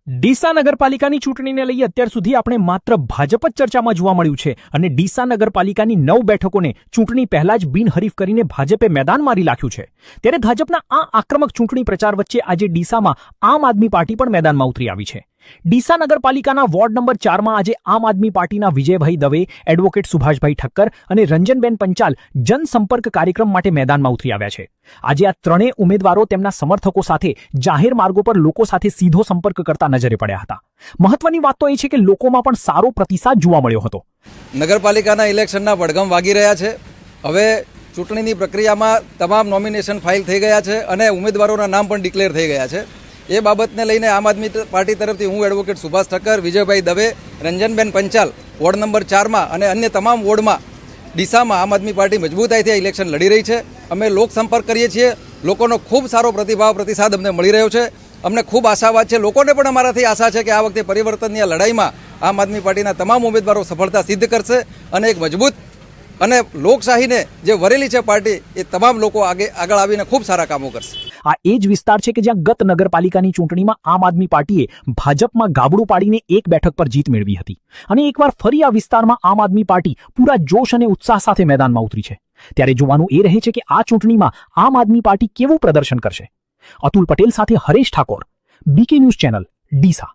ડીસા નગરપાલિકાની ચૂંટણીને લઈ અત્યાર સુધી આપણે માત્ર ભાજપ જ ચર્ચામાં જોવા મળ્યું છે અને ડીસા નગરપાલિકાની 9 બેઠકોને ચૂંટણી પહેલા જ બિનહરીફ કરીને ભાજપે મેદાન મારી નાખ્યું છે। ત્યારે ભાજપના આ આક્રમક ચૂંટણી પ્રચાર વચ્ચે આજે ડીસામાં આમ આદમી પાર્ટી પણ મેદાનમાં ઉતરી આવી છે। ડીસા નગરપાલિકાના વોર્ડ નંબર 4માં આજે આમ આદમી પાર્ટીના વિજયભાઈ દવે, એડવોકેટ સુભાષભાઈ ઠક્કર અને રંજનબેન પંચાલ જનસંપર્ક કાર્યક્રમ માટે મેદાનમાં ઉતરી આવ્યા છે। આજે આ ત્રણેય ઉમેદવારો તેમના સમર્થકો સાથે જાહેર માર્ગો પર લોકો સાથે સીધો સંપર્ક કરતા નજરે પડ્યા હતા। મહત્વની વાત તો એ છે કે લોકોમાં પણ સારો પ્રતિસાદ જોવા મળ્યો હતો। નગરપાલિકાના ઇલેક્શનના પડઘમ વાગી રહ્યા છે। હવે ચૂંટણીની પ્રક્રિયામાં તમામ નોમિનેશન ફાઇલ થઈ ગયા છે અને ઉમેદવારોના નામ પણ ડિક્લેર થઈ ગયા છે। એ બાબતને લઈને આમ આદમી પાર્ટી તરફથી હું advocate Subhash Thakkar, Vijaybhai Dave, Ranjanben Panchal ward number 4માં અને અન્ય તમામ વોર્ડમાં ડીસામાં આમ આદમી પાર્ટી મજબૂતાઈથી આ ઇલેક્શન લડી રહી છે। અમે લોક સંપર્ક કરીએ છીએ। લોકોનો ખૂબ સારો પ્રતિસાદ અમને મળી રહ્યો છે। અમને ખૂબ આશાવાદ છે। લોકોને પણ અમારાથી આશા છે કે આ વખતે પરિવર્તનની આ લડાઈમાં આમ આદમી પાર્ટીના તમામ ઉમેદવારો સફળતા સિદ્ધ કરશે અને એક મજબૂત અને લોકશાહીને જે વરેલી છે પાર્ટી, એ તમામ લોકો આગળ આવીને ખૂબ સારા કામો કરશે। આ એ જ વિસ્તાર છે કે જ્યાં ગત નગરપાલિકાની ચૂંટણીમાં આમ આદમી પાર્ટીએ ભાજપમાં ગાબડું પાડીને એક બેઠક પર જીત મેળવી હતી અને એકવાર ફરી આ વિસ્તારમાં આમ આદમી પાર્ટી પૂરા જોશ અને ઉત્સાહ સાથે મેદાનમાં ઉતરી છે। ત્યારે જોવાનું એ રહે છે કે આ ચૂંટણીમાં આમ આદમી પાર્ટી કેવું પ્રદર્શન કરશે। અતુલ પટેલ સાથે Haresh Thakor, BK news channel, Deesa.